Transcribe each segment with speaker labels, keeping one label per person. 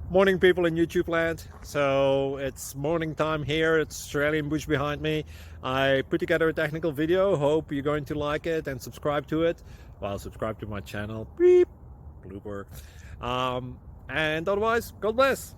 Speaker 1: Morning, people in YouTube land. So it's morning time here. It's Australian bush behind me. I put together a technical video. Hope you're going to like it and subscribe to it. Well, subscribe to my channel. Beep, blooper. And otherwise, God bless.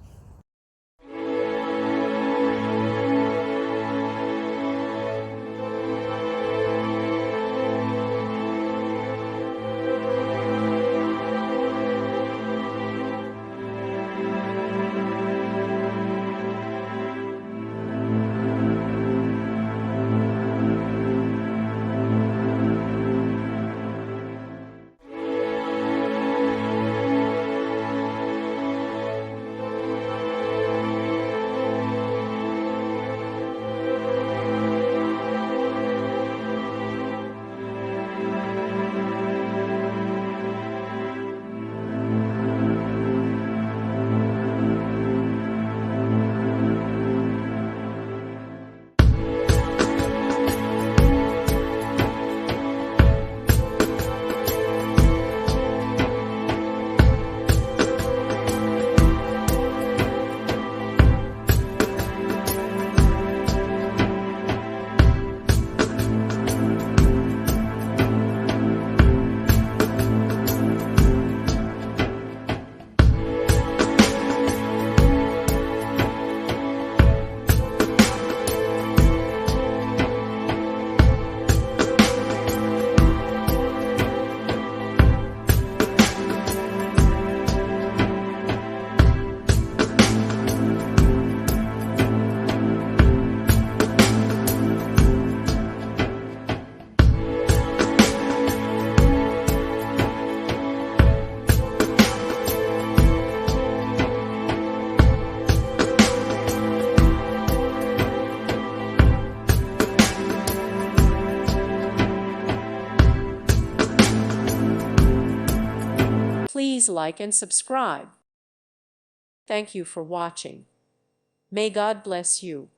Speaker 2: Please like and subscribe. Thank you for watching. May God bless you.